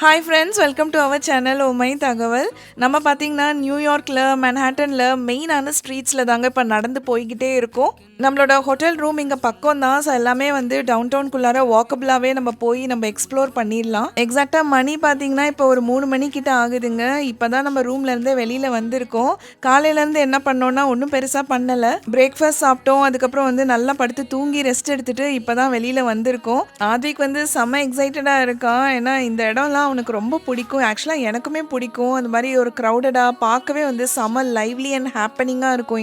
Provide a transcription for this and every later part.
Hi friends, welcome to our channel ஓமை தகவல். நம்ம பார்த்திங்கன்னா நியூயார்க்கில் மன்ஹாட்டனில் மெயினான ஸ்ட்ரீட்ஸில் தாங்க இப்போ நடந்து போய்கிட்டே இருக்கோம். நம்மளோட ஹோட்டல் ரூம் இங்கே பக்கம் தான். ஸோ எல்லாமே வந்து டவுன் டவுனுக்குள்ளார வாக்கபிளாகவே நம்ம போய் நம்ம எக்ஸ்ப்ளோர் பண்ணிடலாம். எக்ஸாக்டாக மணி பார்த்திங்கன்னா இப்போ ஒரு 3 மணிக்கிட்ட ஆகுதுங்க. இப்போ தான் நம்ம ரூம்லேருந்தே வெளியில் வந்திருக்கோம். காலையிலேருந்து என்ன பண்ணோன்னா ஒன்றும் பெருசாக பண்ணலை. பிரேக்ஃபாஸ்ட் சாப்பிட்டோம். அதுக்கப்புறம் வந்து நல்லா படுத்து தூங்கி ரெஸ்ட் எடுத்துகிட்டு இப்போ தான் வெளியில் வந்திருக்கோம். ஆத்விக் வந்து செம்ம எக்ஸைட்டடாக இருக்கான். ஏன்னா இந்த இடம்லாம் அவனுக்கு ரொம்ப பிடிக்கும். ஆக்சுவலாக எனக்குமே பிடிக்கும். அந்த மாதிரி ஒரு க்ரௌடடாக பார்க்கவே வந்து செம்ம லைவ்லி அண்ட் ஹாப்பனிங்காக இருக்கும்.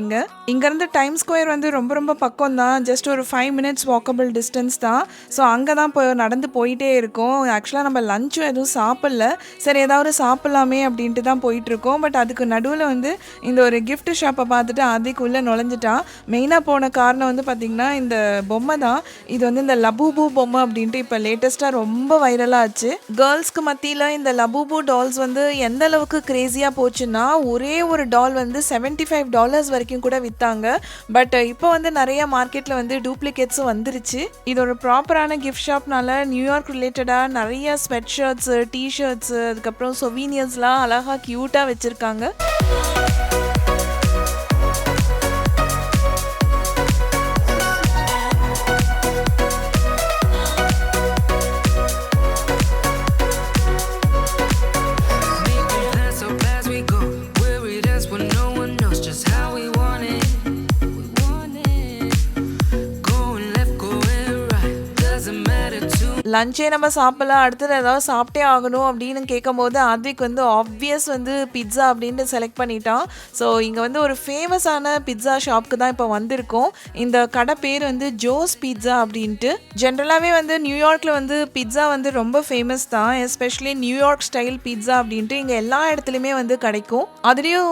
இங்கேருந்து டைம் ஸ்கொயர் வந்து ரொம்ப ரொம்ப பக்கம் தான். ஜஸ்ட் ஒரு 5 minutes வாக்கபிள் டிஸ்டன்ஸ் தான். ஸோ அங்கே தான் இப்போ நடந்து போயிட்டே இருக்கோம். ஆக்சுவலாக நம்ம லஞ்சும் எதுவும் சாப்பிடல. சரி ஏதாவது சாப்பிட்லாமே அப்படின்ட்டு தான் போயிட்டுருக்கோம். பட் அதுக்கு நடுவில் வந்து இந்த ஒரு கிஃப்ட் ஷாப்பை பார்த்துட்டு அதுக்குள்ளே நுழைஞ்சிட்டான். மெயினாக போன காரணம் வந்து பார்த்திங்கன்னா இந்த பொம்மை தான். இது வந்து இந்த லபூபூ பொம்மை அப்படின்ட்டு இப்போ லேட்டஸ்ட்டாக ரொம்ப வைரலாக ஆச்சு. கேர்ள்ஸ்க்கு மத்தியில் இந்த லபூபூ டால்ஸ் வந்து எந்த அளவுக்கு கிரேஸியாக போச்சுன்னா ஒரே ஒரு டால் வந்து $75 வரைக்கும் கூட விற்றாங்க. பட் இப்போ வந்து நிறைய மார்க்கெட்டில் வந்து டூப்ளிகேட்ஸும் வந்துருச்சு. இது ஒரு ப்ராப்பரான கிஃப்ட் ஷாப்னால நியூயார்க் ரிலேட்டடாக நிறைய ஸ்வெட் ஷர்ட்ஸு, டிஷர்ட்ஸு, அதுக்கப்புறம் சொவீனியர்ஸ்லாம் அழகாக க்யூட்டாக வச்சுருக்காங்க. லஞ்சே நம்ம சாப்பிடலாம், அடுத்தது ஏதாவது சாப்பிட்டே ஆகணும் அப்படின்னு கேட்கும்போது ஆத்விக் வந்து ஆப்வியஸ் வந்து பிட்ஸா அப்படின்ட்டு செலக்ட் பண்ணிட்டான். ஸோ இங்கே வந்து ஒரு ஃபேமஸான பிட்ஸா ஷாப்க்கு தான் இப்போ வந்திருக்கோம். இந்த கடை பேர் வந்து ஜோஸ் பீட்ஸா அப்படின்ட்டு. ஜென்ரலாகவே வந்து நியூயார்க்கில் வந்து பிட்ஸா வந்து ரொம்ப ஃபேமஸ் தான். எஸ்பெஷலி நியூயார்க் ஸ்டைல் பிட்ஸா அப்படின்ட்டு இங்கே எல்லா இடத்துலையுமே வந்து கிடைக்கும். அதுலேயும்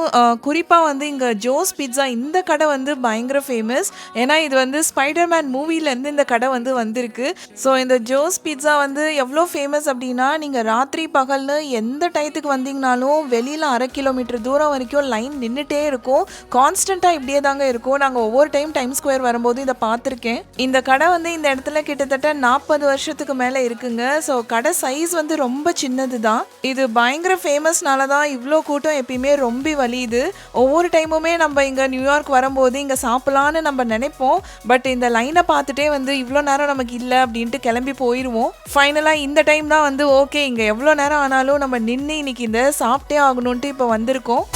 குறிப்பாக வந்து இங்கே ஜோஸ் பீட்ஸா இந்த கடை வந்து பயங்கர ஃபேமஸ். ஏன்னா இது வந்து ஸ்பைடர்மேன் மூவிலேருந்து இந்த கடை வந்து வந்திருக்கு. ஸோ இந்த ஜோஸ் பீட்ஸா வந்து எவ்வளோ ஃபேமஸ் அப்படின்னா நீங்கள் ராத்திரி பகல்னு எந்த டயத்துக்கு வந்தீங்கனாலும் வெளியில் 1/2 கிலோமீட்டர் தூரம் வரைக்கும் லைன் நின்றுட்டே இருக்கும். கான்ஸ்டண்ட்டாக இப்படியே தாங்க இருக்கும். நாங்கள் ஒவ்வொரு டைம் ஸ்கொயர் வரும்போது இதை பார்த்துருக்கேன். இந்த கடை வந்து இந்த இடத்துல கிட்டத்தட்ட 40 வருஷத்துக்கு மேலே இருக்குங்க. ஸோ கடை சைஸ் வந்து ரொம்ப சின்னது தான். இது பயங்கர ஃபேமஸ்னால தான் இவ்வளோ கூட்டம் எப்பயுமே ரொம்ப வலியுது. ஒவ்வொரு டைமுமே நம்ம இங்கே நியூயார்க் வரும்போது இங்கே சாப்பிட்லான்னு நம்ம நினைப்போம். பட் இந்த லைனை பார்த்துட்டே வந்து இவ்வளோ நேரம் நமக்கு இல்லை அப்படின்ட்டு கிளம்பி போயிடுவோம். ஃபைனலாக இந்த டைம் தான் வந்து ஓகே இங்கே எவ்வளோ நேரம் ஆனாலும் நம்ம நின்று இன்னைக்கு இந்த சாப்பிட்டே ஆகணுன்ட்டு இப்போ வந்திருக்கோம்.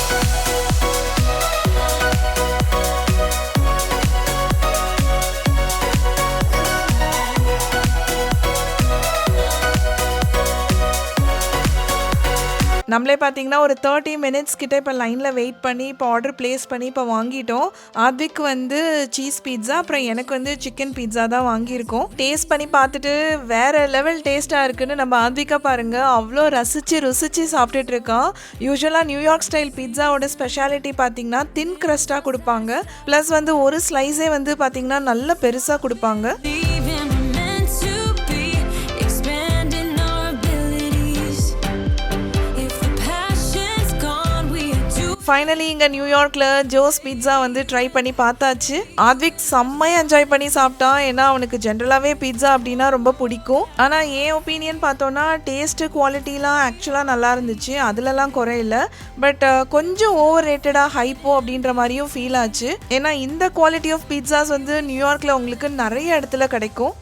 நம்மளே பார்த்தீங்கன்னா ஒரு 30 minutes கிட்ட இப்போ லைனில் வெயிட் பண்ணி இப்போ ஆர்டர் ப்ளேஸ் பண்ணி இப்போ வாங்கிட்டோம். ஆத்விக் வந்து சீஸ் பீட்ஸா, அப்புறம் எனக்கு வந்து சிக்கன் பீட்ஸா தான் வாங்கியிருக்கோம். டேஸ்ட் பண்ணி பார்த்துட்டு வேறு லெவல் டேஸ்ட்டாக இருக்குன்னு நம்ம ஆத்விக்கா பாருங்கள் அவ்வளோ ருசிச்சு சாப்பிட்டுட்டு இருக்கான். யூஸ்வலாக நியூயார்க் ஸ்டைல் பீட்ஸாவோட ஸ்பெஷாலிட்டி பார்த்தீங்கன்னா தின் க்ரஸ்ட்டாக கொடுப்பாங்க. ப்ளஸ் வந்து ஒரு ஸ்லைஸே வந்து பார்த்தீங்கன்னா நல்ல பெருசாக கொடுப்பாங்க. ஃபைனலி இங்கே நியூயார்க்கில் ஜோஸ் பீட்ஸா வந்து ட்ரை பண்ணி பார்த்தாச்சு. ஆத்விக் செம்மையாக என்ஜாய் பண்ணி சாப்பிட்டான். ஏன்னா அவனுக்கு ஜென்ரலாகவே பீட்ஸா அப்படின்னா ரொம்ப பிடிக்கும். ஆனால் என் ஒப்பீனியன் பார்த்தோன்னா டேஸ்ட்டு குவாலிட்டிலாம் ஆக்சுவலாக நல்லா இருந்துச்சு. அதுலலாம் குறையில. பட் கொஞ்சம் ஓவர் ரேட்டடாக ஹைப்போ அப்படின்ற மாதிரியும் ஃபீல் ஆச்சு. ஏன்னா இந்த குவாலிட்டி ஆஃப் பீட்ஸாஸ் வந்து நியூயார்க்கில் உங்களுக்கு நிறைய இடத்துல கிடைக்கும்.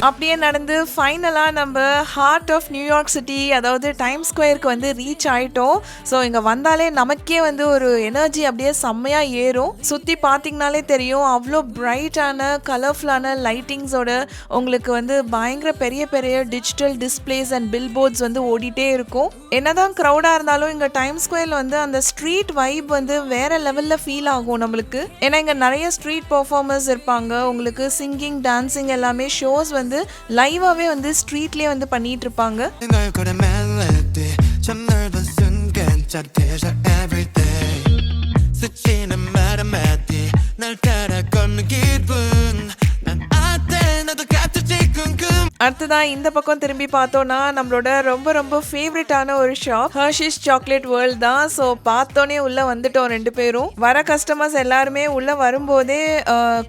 அப்படியே நடந்து ஃபைனலாக நம்ம ஹார்ட் ஆஃப் நியூயார்க் சிட்டி, அதாவது டைம் ஸ்கொயருக்கு வந்து ரீச் ஆகிட்டோம். ஸோ இங்கே வந்தாலே நமக்கே வந்து ஒரு எனர்ஜி அப்படியே செம்மையாக ஏறும். சுற்றி பார்த்திங்கனாலே தெரியும் அவ்வளோ பிரைட்டான கலர்ஃபுல்லான லைட்டிங்ஸோட உங்களுக்கு வந்து பயங்கர பெரிய பெரிய டிஜிட்டல் டிஸ்பிளேஸ் அண்ட் பில்போர்ட்ஸ் வந்து ஓடிட்டே இருக்கும். என்னதான் க்ரௌடாக இருந்தாலும் இங்கே டைம் ஸ்கொயரில் வந்து அந்த ஸ்ட்ரீட் வைப் வந்து வேறு லெவலில் ஃபீல் ஆகும் நம்மளுக்கு. ஏன்னா இங்கே நிறைய ஸ்ட்ரீட் பர்ஃபார்மர்ஸ் இருப்பாங்க. உங்களுக்கு சிங்கிங், டான்சிங் எல்லாமே ஷோஸ் வந்து லைவாகவே வந்து ஸ்ட்ரீட்லேயே வந்து பண்ணிகிட்டு இருப்பாங்க. 짜릿해져 everyday 스치는 말 한마디 날 따라 걷는 기분 난 어때 나도 같이 쿵쿵 அடுத்ததா இந்த பக்கம் திரும்பி பார்த்தோம்னா நம்மளோட ரொம்ப ரொம்ப ஃபேவரட்டான ஒரு ஷாப் ஹர்ஷீஸ் சாக்லேட் வேர்ல்ட் தான். ஸோ பார்த்தோன்னே உள்ள வந்துட்டோம் ரெண்டு பேரும். வர கஸ்டமர்ஸ் எல்லாருமே உள்ள வரும்போதே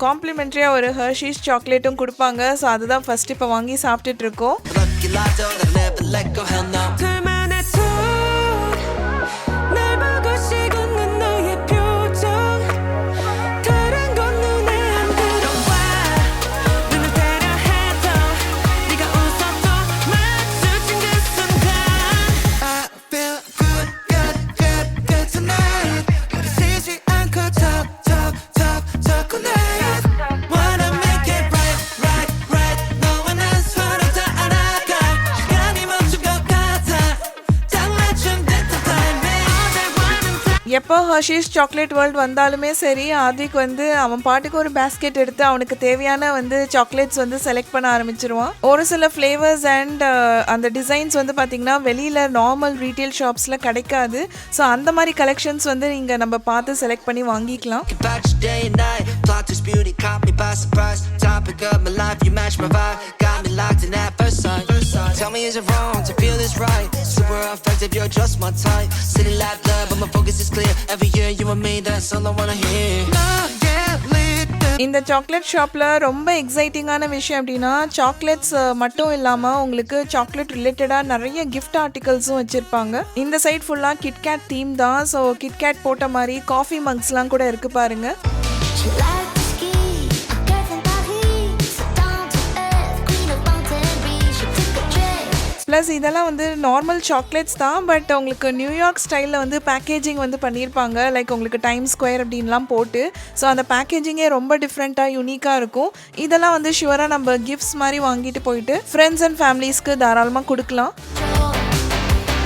காம்ப்ளிமெண்ட்ரியா ஒரு ஹர்ஷீஸ் சாக்லேட்டும் கொடுப்பாங்க. ஸோ அதுதான் ஃபர்ஸ்ட் இப்போ வாங்கி சாப்பிட்டுட்டு இருக்கோம். Lucky like don't never let go hell no 둘만의 톤 날 보고 식은 너의 표정 다른 건 눈에 안 들어와 눈을 배려해도 네가 웃어도 마주친 그 순간 I feel good good good good tonight 쉬지 않고 talk talk talk talk all night wanna make it right right right 너와 난 서로 다 알아가 시간이 멈춘 것 같아 딱 맞춘 듯한 timing எப்போ Hershey's chocolate world வந்தாலுமே சரி, ஆதிக் வந்து அவன் பாட்டுக்கு ஒரு basket எடுத்து அவனுக்கு தேவையான வந்து சாக்லேட்ஸ் வந்து செலக்ட் பண்ண ஆரம்பிச்சிருவான். ஒரு சில ஃப்ளேவர்ஸ் அண்ட் அந்த டிசைன்ஸ் வந்து பார்த்தீங்கன்னா வெளியில் நார்மல் ரீட்டைல் ஷாப்ஸில் கிடைக்காது. ஸோ அந்த மாதிரி கலெக்ஷன்ஸ் வந்து நீங்கள் நம்ம பார்த்து செலக்ட் பண்ணி வாங்கிக்கலாம். about you day and night plot twist beauty caught me by surprise topic of my life you match my vibe got me locked in at first sight tell me is it wrong to feel this right super effective you're just my type city life love but my focus is clear every year you and me that's all I wanna hear no get lit இந்த chocolate ஷாப்பில் ரொம்ப எக்ஸைட்டிங்கான விஷயம் அப்படின்னா chocolates மட்டும் இல்லாமல் உங்களுக்கு chocolate ரிலேட்டடாக நிறைய கிஃப்ட் ஆர்டிகல்ஸும் வச்சுருப்பாங்க. இந்த சைட் ஃபுல்லாக கிட்கேட் தீம் தான். ஸோ கிட்கேட் போட்ட மாதிரி காஃபி மக்ஸ்லாம் கூட இருக்கு பாருங்க. She liked to ski, a girl from Paris, down to earth, queen of mountain breeze. She took a trip. Plus இதெல்லாம் வந்து நார்மல் சாக்லேட்ஸ் தான். பட் உங்களுக்கு நியூயார்க் ஸ்டைலில் வந்து பேக்கேஜிங் வந்து பண்ணியிருப்பாங்க. லைக் உங்களுக்கு டைம் ஸ்கொயர் அப்படின்லாம் போட்டு. ஸோ அந்த பேக்கேஜிங்கே ரொம்ப டிஃப்ரெண்ட்டாக யூனிக்காக இருக்கும். இதெல்லாம் வந்து ஷுவராக நம்ம கிஃப்ட்ஸ் மாதிரி வாங்கிட்டு போயிட்டு ஃப்ரெண்ட்ஸ் அண்ட் ஃபேமிலிஸ்க்கு தாராளமாக கொடுக்கலாம்.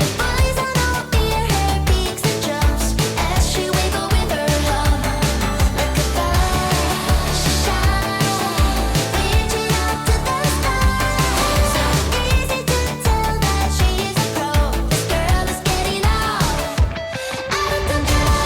The boys on out near her peaks and jumps as she wiggle with her hum. Like a fire, she shines, reaching up to the stars. So easy to tell that she's a pro. This girl is getting out of control.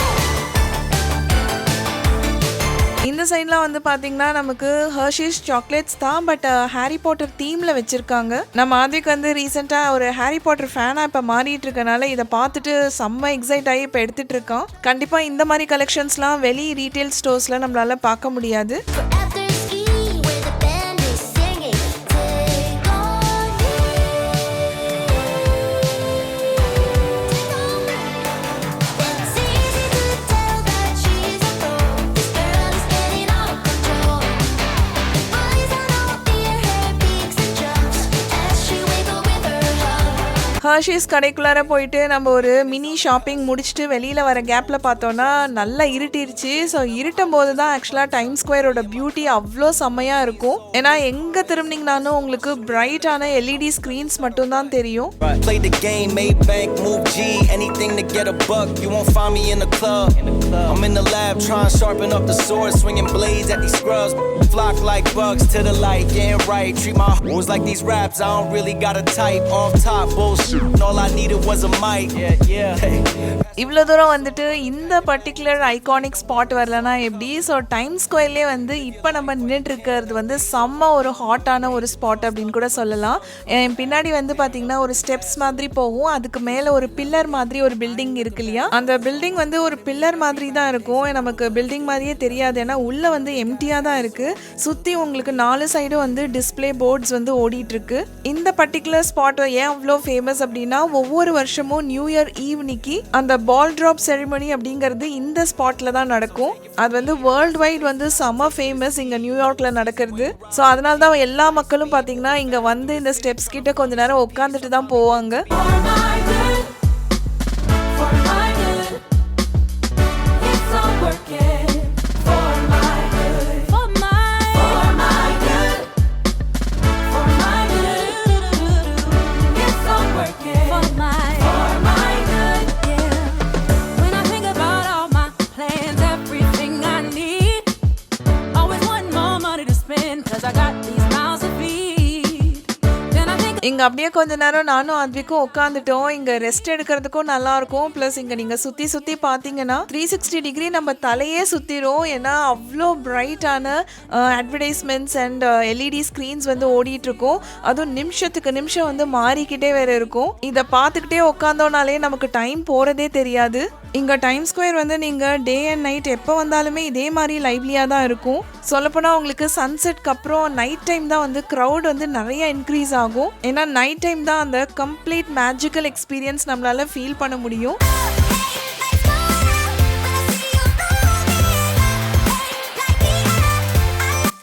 இந்த சைட்லாம் வந்து பார்த்தீங்கன்னா நமக்கு Hershey's chocolates தான். But Harry Potter தீமில் வச்சுருக்காங்க. நம்ம ஆதிக்கு வந்து ரீசெண்டாக ஒரு ஹாரி பாட்டர் ஃபேனாக இப்போ மாறிட்டு இருக்கனால இதை பார்த்துட்டு செம்ம எக்ஸைட் ஆகி இப்போ எடுத்துகிட்டு இருக்கான். கண்டிப்பாக இந்த மாதிரி கலெக்ஷன்ஸ்லாம் வெளி ரீட்டைல் ஸ்டோர்ஸில் நம்மளால பார்க்க முடியாது. After ski, where the band is singing, take on me. Take on me. It's easy to tell that she's a pro. This girl is getting out of control. The boys on out near her peaks and jumps as she wiggle with her hum. Hershey's கடைக்குள்ளார போயிட்டு நம்ம ஒரு mini shopping முடிச்சுட்டு வெளியில் வர கேப்பில் பார்த்தோன்னா நல்லா இருட்டிருச்சு. ஸோ இருட்டும் போது தான் ஆக்சுவலாக டைம் ஸ்கொயரோட பியூட்டி அவ்வளோ செம்மையாக இருக்கும். ஏன்னா எங்கே திரும்பினீங்கனாலும் உங்களுக்கு பிரைட்டான எல்இடி ஸ்க்ரீன்ஸ் மட்டும்தான் தெரியும். Play the game, Maybank, move G, anything to get a buck. You won't find me in the club. I'm in the lab trying to sharpen up the sword, swinging blades at these scrubs. Flock like bugs to the light, getting right. Treat my hoes like these raps. I don't really got a type. Off top bullshit. All I needed was a mic. Yeah. இவ்வளோ தூரம் வந்துட்டு இந்த particular iconic spot வரலனா எப்படி? So time ஸ்கொயர்லேயே வந்து இப்போ நம்ம நின்றுட்டு இருக்கிறது வந்து செம்ம ஒரு ஹாட்டான ஒரு ஸ்பாட் அப்படின்னு கூட சொல்லலாம். என் பின்னாடி வந்து பார்த்தீங்கன்னா ஒரு ஸ்டெப்ஸ் மாதிரி போகும். அதுக்கு மேலே ஒரு பில்லர் மாதிரி ஒரு பில்டிங் இருக்கு இல்லையா? அந்த பில்டிங் வந்து ஒரு பில்லர் மாதிரி தான் இருக்கும். நமக்கு பில்டிங் மாதிரியே தெரியாது. ஏன்னா உள்ளே வந்து எம்டியாக தான் இருக்குது. சுற்றி உங்களுக்கு 4 சைடும் வந்து டிஸ்பிளே போர்ட்ஸ் வந்து ஓடிட்டு இருக்கு. இந்த பர்டிகுலர் ஸ்பாட் ஏன் அவ்வளோ ஃபேமஸ் அப்படின்னா ஒவ்வொரு வருஷமும் நியூ இயர் ஈவ்னிக்கு அந்த பால் ட்ராப் செரிமனி அப்படிங்கிறது இந்த ஸ்பாட்ல தான் நடக்கும். அது வந்து வேர்ல்டு வைட் வந்து செம்ம ஃபேமஸ் இங்கே நியூயார்க்ல நடக்கிறது. ஸோ அதனால தான் எல்லா மக்களும் பார்த்தீங்கன்னா இங்கே வந்து இந்த ஸ்டெப்ஸ் கிட்ட கொஞ்ச நேரம் உட்காந்துட்டு தான் போவாங்க. இங்க அப்படியே கொஞ்ச நேரம் நானும் ஆத்விக்கும் உட்காந்துட்டோம். இங்க ரெஸ்ட் எடுக்கிறதுக்கும் நல்லா இருக்கும். பிளஸ் இங்க நீங்க சுத்தி சுத்தி பாத்தீங்கன்னா 360 டிகிரி நம்ம தலையே சுத்திரும். ஏன்னா அவ்வளோ பிரைட்டான அட்வர்டைஸ்மெண்ட்ஸ் அண்ட் எல்இடி ஸ்க்ரீன்ஸ் வந்து ஓடிட்டு இருக்கும். அதுவும் நிமிஷத்துக்கு நிமிஷம் வந்து மாறிக்கிட்டே வேற இருக்கும். இதை பார்த்துக்கிட்டே உட்காந்தோனாலே நமக்கு டைம் போறதே தெரியாது. இங்க டைம் ஸ்கொயர் வந்து நீங்க டே அண்ட் நைட் எப்போ வந்தாலுமே இதே மாதிரி லைவ்லியாக தான் இருக்கும். சொல்லப்போனால் உங்களுக்கு சன்செட்க்கு அப்புறம் நைட் டைம் தான் வந்து க்ரௌட் வந்து நிறைய இன்க்ரீஸ் ஆகும். ஏன்னா நைட் டைம் தான் அந்த கம்ப்ளீட் மேஜிக்கல் எக்ஸ்பீரியன்ஸ் நம்மளால ஃபீல் பண்ண முடியும்.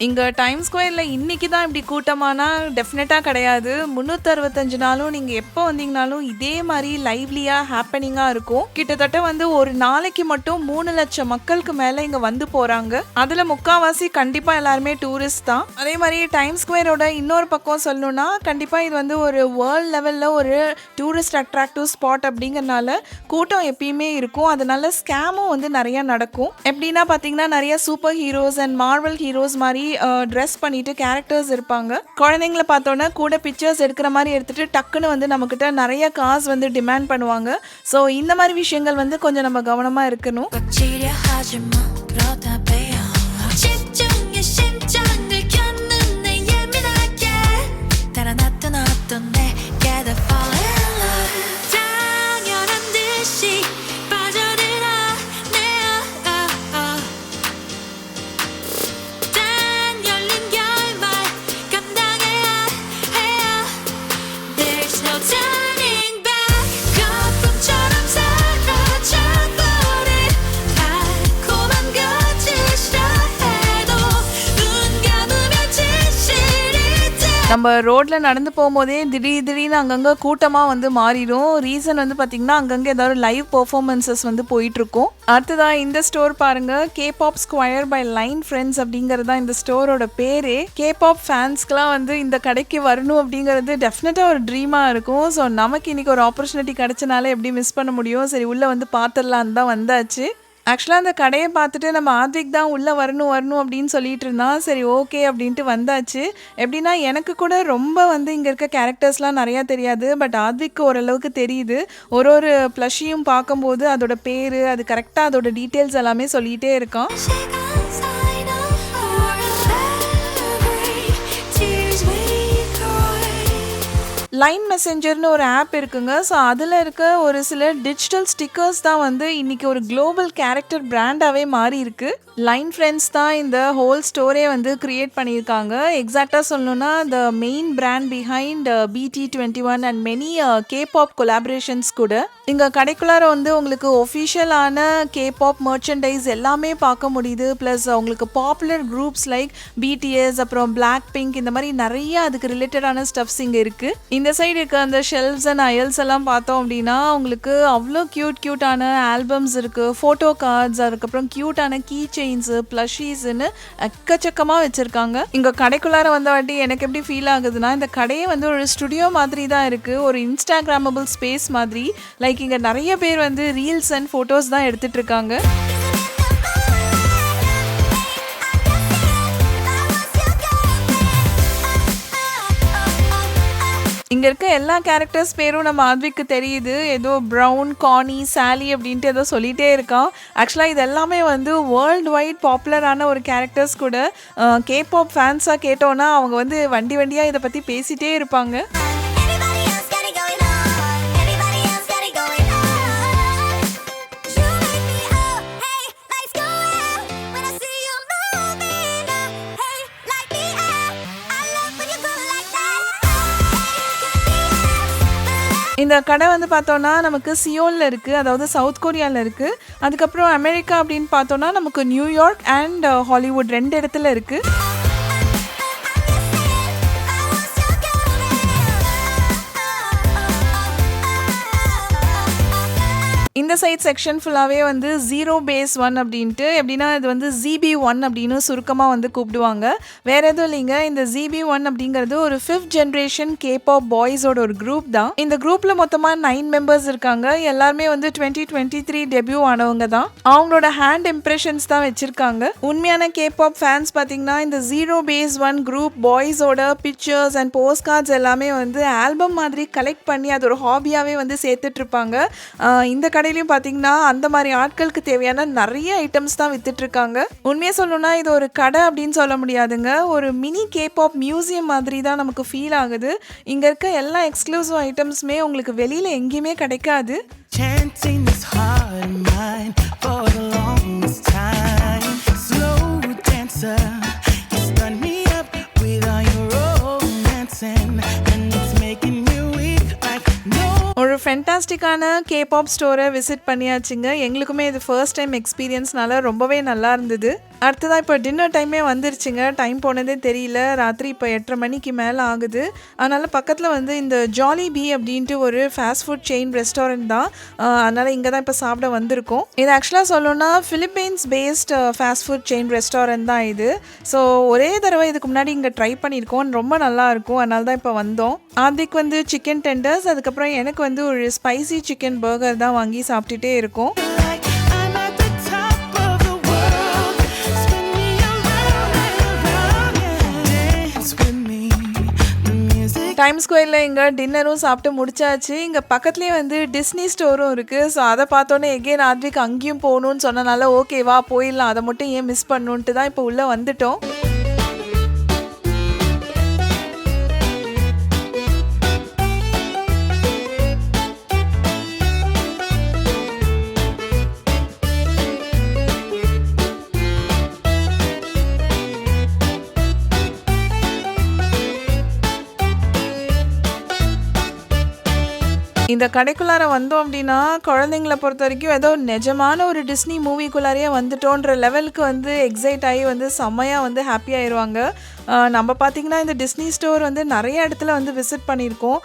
இங்கே டைம் ஸ்கொயரில் இன்றைக்கி தான் இப்படி கூட்டமானா டெஃபினட்டாக கிடையாது. 365 நாளும் நீங்கள் எப்போ வந்தீங்கனாலும் இதே மாதிரி லைவ்லியாக ஹேப்பனிங்காக இருக்கும். கிட்டத்தட்ட வந்து ஒரு நாளைக்கு மட்டும் 3 லட்சம் மக்களுக்கு மேலே இங்கே வந்து போகிறாங்க. அதில் முக்கால்வாசி கண்டிப்பாக எல்லாருமே டூரிஸ்ட் தான். அதே மாதிரி டைம் ஸ்கொயரோட இன்னொரு பக்கம் சொல்லணும்னா கண்டிப்பாக இது வந்து ஒரு வேர்ல்ட் லெவலில் ஒரு டூரிஸ்ட் அட்ராக்டிவ் ஸ்பாட் அப்படிங்கிறனால கூட்டம் எப்பயுமே இருக்கும். அதனால ஸ்கேமும் வந்து நிறையா நடக்கும். எப்படின்னா பார்த்தீங்கன்னா நிறைய super heroes and Marvel heroes மாதிரி ட்ரெஸ் பண்ணிட்டு கேரக்டர்ஸ் இருப்பாங்க. குழந்தைங்களை பார்த்தோன்னா கூட பிக்சர்ஸ் எடுக்கிற மாதிரி எடுத்துட்டு டக்குன்னு வந்து நம்மக்கிட்ட நிறைய காசு வந்து டிமாண்ட் பண்ணுவாங்க. ஸோ இந்த மாதிரி விஷயங்கள் வந்து கொஞ்சம் நம்ம கவனமாக இருக்கணும். நம்ம ரோட்டில் நடந்து போகும்போதே திடீர்னு அங்கங்கே கூட்டமாக வந்து மாறிடும். ரீசன் வந்து பார்த்திங்கன்னா அங்கங்கே ஏதாவது லைவ் பர்ஃபார்மன்ஸஸ் வந்து போயிட்டுருக்கும். அடுத்ததாக இந்த ஸ்டோர் பாருங்கள், kebab square by line friends அப்படிங்கிறது தான் இந்த ஸ்டோரோட பேரே. கேபாப் ஃபேன்ஸ்க்கெலாம் வந்து இந்த கடைக்கு வரணும் அப்படிங்கிறது டெஃபினட்டாக ஒரு ட்ரீமாக இருக்கும். ஸோ நமக்கு இன்றைக்கி ஒரு ஆப்பர்ச்சுனிட்டி கிடச்சனால எப்படி மிஸ் பண்ண முடியும்? சரி உள்ளே வந்து பார்த்துடலான்னு தான் வந்தாச்சு. ஆக்சுவலாக அந்த கடையை பார்த்துட்டு நம்ம ஆத்விக் தான் உள்ளே வரணும் அப்படின்னு சொல்லிட்டு இருந்தான். சரி ஓகே அப்படின்ட்டு வந்தாச்சு. எப்படின்னா எனக்கு கூட ரொம்ப வந்து இங்கே இருக்க கேரக்டர்ஸ்லாம் நிறையா தெரியாது. பட் ஆத்விக்கு ஓரளவுக்கு தெரியுது. ஒரு ப்ளஷையும் பார்க்கும்போது அதோட பேர் அது கரெக்டாக அதோட டீட்டெயில்ஸ் எல்லாமே சொல்லிகிட்டே இருக்கான். லைன் மெசேஞ்சர்னு ஒரு ஆப் இருக்குங்க. ஸோ அதில் இருக்க ஒரு சில டிஜிட்டல் ஸ்டிக்கர்ஸ் தான் வந்து இன்றைக்கி ஒரு குளோபல் கேரக்டர் பிராண்டாகவே மாறி இருக்கு. லைன் ஃப்ரெண்ட்ஸ் தான் இந்த ஹோல் ஸ்டோரே வந்து கிரியேட் பண்ணியிருக்காங்க. எக்ஸாக்டாக சொல்லணும்னா the main brand behind BT21 and many kebab collaborations கூட. இங்கே கடைக்குள்ளார வந்து உங்களுக்கு ஒஃபிஷியலான கேபாப் மர்ச்சன்டைஸ் எல்லாமே பார்க்க முடியுது. ப்ளஸ் உங்களுக்கு பாப்புலர் குரூப்ஸ் லைக் BTS அப்புறம் Blackpink இந்த மாதிரி நிறைய அதுக்கு ரிலேட்டடான ஸ்டப்ஸ் இங்கே இருக்குது. இந்த சைடு இருக்க அந்த ஷெல்ஃப்ஸ் அண்ட் அயல்ஸ் எல்லாம் பார்த்தோம் அப்படின்னா உங்களுக்கு அவ்வளோ க்யூட்டான ஆல்பம்ஸ் இருக்குது, ஃபோட்டோ கார்ட்ஸ், அதுக்கப்புறம் க்யூட்டான கீ செயின்ஸு, ப்ளஷீஸ்ன்னு எக்கச்சக்கமாக வச்சுருக்காங்க. இங்கே கடைக்குள்ளார வந்த வாட்டி எனக்கு எப்படி ஃபீல் ஆகுதுன்னா இந்த கடையே வந்து ஒரு ஸ்டுடியோ மாதிரி தான் இருக்குது. ஒரு இன்ஸ்டாகிராமபிள் ஸ்பேஸ் மாதிரி. லைக் இங்கே நிறைய பேர் வந்து ரீல்ஸ் அண்ட் ஃபோட்டோஸ் தான் எடுத்துகிட்டு இருக்காங்க. இங்கே இருக்க எல்லா கேரக்டர்ஸ் பேரும் நம்ம ஆத்விக்கு தெரியுது. ஏதோ ப்ரௌன், கானி, சாலி அப்படின்ட்டு ஏதோ சொல்லிகிட்டே இருக்கான். ஆக்சுவலாக இது எல்லாமே வந்து வேர்ல்டு வைட் பாப்புலரான ஒரு கேரக்டர்ஸ் கூட. கேபாப் ஃபேன்ஸாக கேட்டோன்னா அவங்க வந்து வண்டியாக இதை பற்றி பேசிகிட்டே இருப்பாங்க. இந்த கடை வந்து பார்த்தோன்னா நமக்கு சியோலில் இருக்குது, அதாவது சவுத் கொரியாவில் இருக்குது. அதுக்கப்புறம் அமெரிக்கா அப்படின்னு பார்த்தோன்னா நமக்கு நியூயார்க் அண்ட் ஹாலிவுட் 2 இடத்துல இருக்குது. இந்த இந்த சைட் செக்ஷன் ஃபுல்லாகவே வந்து 0base1 அப்படின்ட்டு எப்படின்னா இது வந்து ZB1 அப்படின்னு சுருக்கமாக வந்து கூப்பிடுவாங்க. வேற எதுவும் இல்லைங்க, இந்த ZB1 அப்படிங்கிறது ஒரு 5th ஜென்ரேஷன் K-pop பாய்ஸோட ஒரு குரூப் தான். இந்த குரூப்பில் மொத்தமாக 9 மெம்பர்ஸ் இருக்காங்க. எல்லாருமே வந்து 2023 டெபியூ ஆனவங்க தான். அவங்களோட ஹேண்ட் இம்ப்ரெஷன்ஸ் தான் வச்சுருக்காங்க. உண்மையான K-pop ஃபேன்ஸ் பார்த்தீங்கன்னா இந்த 0base1 குரூப் பாய்ஸோட பிக்சர்ஸ் அண்ட் போஸ்ட் கார்ட்ஸ் எல்லாமே வந்து ஆல்பம் மாதிரி கலெக்ட் பண்ணி அது ஒரு ஹாபியாகவே வந்து சேர்த்துட்டு இருப்பாங்க. இந்த கடையிலையும் பார்த்தீங்கன்னா அந்த மாதிரி ஆட்களுக்கு தேவையான நிறைய ஐட்டம்ஸ் தான் வித்துட்டு இருக்காங்க. உண்மையாக சொல்லணும்னா இது ஒரு கடை அப்படின்னு சொல்ல முடியாதுங்க, ஒரு மினி K-pop மியூசியம் மாதிரி தான் நமக்கு ஃபீல் ஆகுது. இங்கே இருக்க எல்லா எக்ஸ்க்ளூசிவ் ஐட்டம்ஸுமே உங்களுக்கு வெளியில் எங்கேயுமே கிடைக்காது. Chanting this heart of mine for the longest time. Slow dancer, you stun me up with all your romancing, and it's making me weak like no. ஒரு ஃபென்டாஸ்டிக்கான K-pop ஸ்டோரை விசிட் பண்ணியாச்சுங்க. எங்களுக்குமே இது ஃபர்ஸ்ட் டைம் எக்ஸ்பீரியன்ஸ்னால ரொம்பவே நல்லா இருந்தது. அடுத்ததாக இப்போ டின்னர் டைமே வந்துருச்சுங்க. டைம் போனதே தெரியல. ராத்திரி இப்போ 8:30 மணிக்கு மேலே ஆகுது. அதனால் பக்கத்தில் வந்து இந்த ஜாலி பீ அப்படின்ட்டு ஒரு ஃபாஸ்ட் ஃபுட் செயின் ரெஸ்டாரண்ட் தான். அதனால் இங்கே தான் இப்போ சாப்பிட வந்திருக்கோம். இது ஆக்சுவலாக சொல்லணும்னா Philippines based fast food chain restaurant தான் இது. ஸோ ஒரே தடவை இதுக்கு முன்னாடி இங்கே ட்ரை பண்ணியிருக்கோம், ரொம்ப நல்லா இருக்கும். அதனால தான் இப்போ வந்தோம். ஆதிக்கு வந்து சிக்கன் டெண்டர்ஸ், அதுக்கப்புறம் எனக்கு வந்து ஒரு ஸ்பைசி சிக்கன் பர்கர் தான் வாங்கி சாப்பிட்டுட்டே இருக்கோம். Like I'm at the top of the world. Spin me around and around, yeah. Dance with me, the music. Time ஸ்கொயரில் இங்கே டின்னரும் சாப்பிட்டு முடிச்சாச்சு. இங்கே பக்கத்துலேயே வந்து டிஸ்னி ஸ்டோரும் இருக்குது. ஸோ அதை பார்த்தோன்னே எகெயின் ஆத்விக் அங்கேயும் போகணுன்னு சொன்னனால ஓகேவா போயிடலாம், அதை மட்டும் ஏன் மிஸ் பண்ணுன்ட்டு தான் இப்போ உள்ளே வந்துட்டோம். இந்த கடைக்குள்ளார வந்தோம் அப்படின்னா குழந்தைங்கள பொறுத்த வரைக்கும் ஏதோ நிஜமான ஒரு டிஸ்னி மூவிக்குள்ளாரையே வந்துட்டோன்ற லெவலுக்கு வந்து எக்ஸைட் ஆகி வந்து செம்மையாக வந்து ஹாப்பி ஆயிடுவாங்க. நம்ம பார்த்திங்கன்னா இந்த டிஸ்னி ஸ்டோர் வந்து நிறைய இடத்துல வந்து விசிட் பண்ணியிருக்கோம்.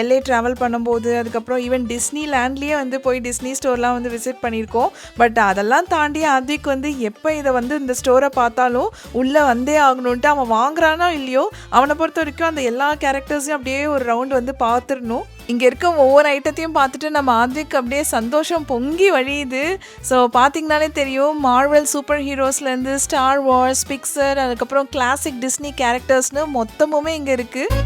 LA ட்ராவல் பண்ணும்போது, அதுக்கப்புறம் ஈவன் டிஸ்னி லேண்ட்லேயே வந்து போய் டிஸ்னி ஸ்டோர்லாம் வந்து விசிட் பண்ணியிருக்கோம். பட் அதெல்லாம் தாண்டி ஆத்விக் வந்து எப்போ இதை வந்து இந்த ஸ்டோரை பார்த்தாலும் உள்ளே வந்தே ஆகணுன்ட்டு அவன் வாங்குறானோ இல்லையோ அவனை பொறுத்த வரைக்கும் அந்த எல்லா கேரக்டர்ஸையும் அப்படியே ஒரு ரவுண்ட் வந்து பார்த்துடணும். இங்கே இருக்க ஒவ்வொரு ஐட்டத்தையும் பார்த்துட்டு நம்ம ஆத்விக் அப்படியே சந்தோஷம் பொங்கி வழியுது. ஸோ பார்த்தீங்கனாலே தெரியும், மார்வல் சூப்பர் ஹீரோஸ்லேருந்து ஸ்டார் வார்ஸ், பிக்சர், அதுக்கப்புறம் கிளாசிக் டிஸ்னி கேரக்டர்ஸ்னு மொத்தமுமே இங்கே இருக்குது.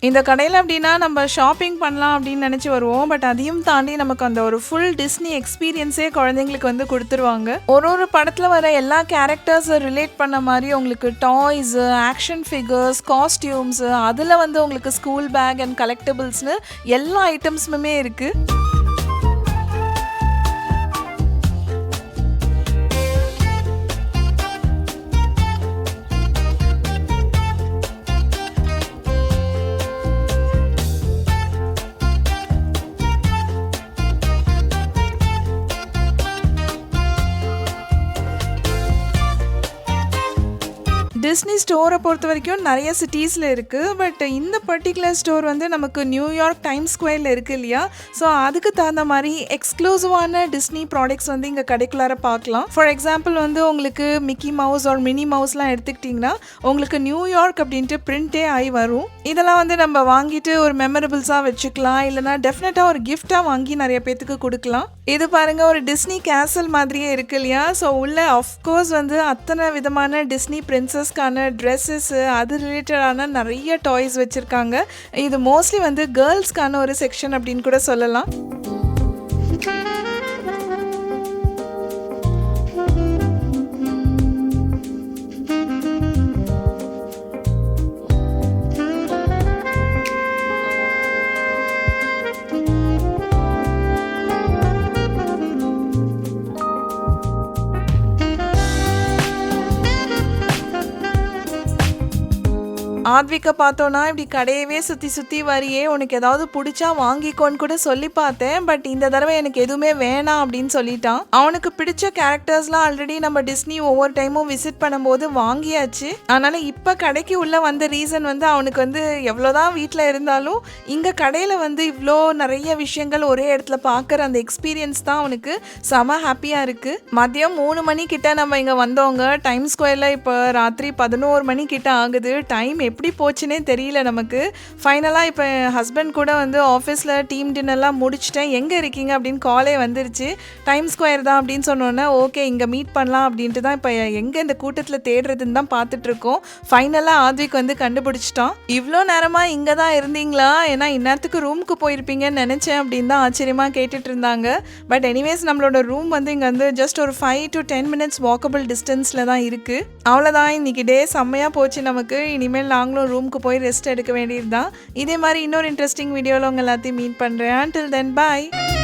இந்த கடையில் அப்படின்னா நம்ம ஷாப்பிங் பண்ணலாம் அப்படின்னு நினச்சி வருவோம். பட் அதையும் தாண்டி நமக்கு அந்த ஒரு ஃபுல் டிஸ்னி எக்ஸ்பீரியன்ஸே குழந்தைங்களுக்கு வந்து கொடுத்துருவாங்க. ஒரு படத்தில் வர எல்லா கேரக்டர்ஸை ரிலேட் பண்ண மாதிரி உங்களுக்கு டாய்ஸு, ஆக்ஷன் ஃபிகர்ஸ், காஸ்டியூம்ஸு, அதில் வந்து உங்களுக்கு ஸ்கூல் பேக் அண்ட் கலெக்டபிள்ஸ்னு எல்லா ஐட்டம்ஸுமே இருக்குது. டிஸ்னி ஸ்டோரை பொறுத்த வரைக்கும் நிறைய சிட்டிஸில் இருக்குது. பட் இந்த பர்டிகுலர் ஸ்டோர் வந்து நமக்கு நியூயார்க் டைம் ஸ்கொயரில் இருக்குது இல்லையா. ஸோ அதுக்கு தகுந்த மாதிரி எக்ஸ்க்ளூசிவான டிஸ்னி ப்ராடக்ட்ஸ் வந்து இங்கே கடைக்குள்ளார பார்க்கலாம். ஃபார் எக்ஸாம்பிள் வந்து உங்களுக்கு மிக்கி மவுஸ் ஆர் மினி மவுஸ்லாம் எடுத்துக்கிட்டிங்கன்னா உங்களுக்கு நியூயார்க் அப்படின்ட்டு பிரிண்டே ஆகி வரும். இதெல்லாம் வந்து நம்ம வாங்கிட்டு ஒரு மெமரபிள்ஸாக வச்சுக்கலாம், இல்லைனா டெஃபினட்டாக ஒரு கிஃப்டாக வாங்கி நிறைய பேத்துக்கு கொடுக்கலாம். இது பாருங்கள், ஒரு டிஸ்னி கேசல் மாதிரியே இருக்கு இல்லையா. ஸோ உள்ள ஆஃப்கோர்ஸ் வந்து அத்தனை விதமான டிஸ்னி பிரின்சஸ்க்கான ட்ரெஸ்ஸஸ்ஸு, அது ரிலேட்டடான நிறைய டாய்ஸ் வச்சுருக்காங்க. இது மோஸ்ட்லி வந்து கேர்ள்ஸ்க்கான ஒரு செக்ஷன் அப்படின்னு கூட சொல்லலாம். ஆத்விக்க பார்த்தோன்னா இப்படி கடையவே சுற்றி சுற்றி வரியே, உனக்கு ஏதாவது பிடிச்சா வாங்கிக்கோன்னு கூட சொல்லி பார்த்தேன். பட் இந்த தடவை எனக்கு எதுவுமே வேணாம் அப்படின்னு சொல்லிட்டான். அவனுக்கு பிடிச்ச கேரக்டர்ஸ்லாம் ஆல்ரெடி நம்ம டிஸ்னி ஒவ்வொரு டைமும் விசிட் பண்ணும்போது வாங்கியாச்சு. அதனால இப்போ கடைக்கு உள்ள வந்த ரீசன் வந்து அவனுக்கு வந்து எவ்வளோதான் வீட்டில் இருந்தாலும் இங்கே கடையில் வந்து இவ்வளோ நிறைய விஷயங்கள் ஒரே இடத்துல பார்க்குற அந்த எக்ஸ்பீரியன்ஸ் தான் அவனுக்கு செம ஹாப்பியாக இருக்குது. மதியம் 3 மணிக்கிட்ட நம்ம இங்கே வந்தவங்க. டைம் ஸ்கொயரில் இப்போ ராத்திரி 11 மணிக்கிட்ட ஆகுது. டைம் எப்படி போச்சுன்னே தெரியல நமக்கு. ஃபைனலாக இப்போ என் ஹஸ்பண்ட் கூட வந்து ஆஃபீஸில் டீம் டின்னர்லாம் முடிச்சிட்டேன், எங்கே இருக்கீங்க அப்படின்னு காலே வந்துருச்சு. டைம் ஸ்கொயர் தான் அப்படின்னு சொன்னோன்னே ஓகே இங்கே மீட் பண்ணலாம் அப்படின்ட்டு தான் இப்போ எங்கே இந்த கூட்டத்தில் தேடுறதுன்னு தான் பார்த்துட்ருக்கோம். ஃபைனலாக ஆத்விக் வந்து கண்டுபிடிச்சிட்டான். இவ்வளோ நேரமாக இங்கே தான் இருந்தீங்களா, ஏன்னா இந்நேரத்துக்கு ரூமுக்கு போயிருப்பீங்கன்னு நினச்சேன் அப்படின்னு தான் ஆச்சரியமாக கேட்டுட்டு இருந்தாங்க. பட் எனிவேஸ் நம்மளோட ரூம் வந்து இங்கே வந்து ஜஸ்ட் ஒரு 5 to 10 minutes வாக்கபிள் டிஸ்டன்ஸில் தான் இருக்குது. அவ்வளோதான், இன்னைக்கு டே செம்மையாக போச்சு நமக்கு. இனிமேல் நாங்களும் ரூமுக்கு போய் ரெஸ்ட் எடுக்க வேண்டியது தான். இதே மாதிரி இன்னொரு இன்ட்ரெஸ்டிங் வீடியோவில் உங்கள் எல்லாத்தையும் மீட் பண்ணுறேன். until then bye.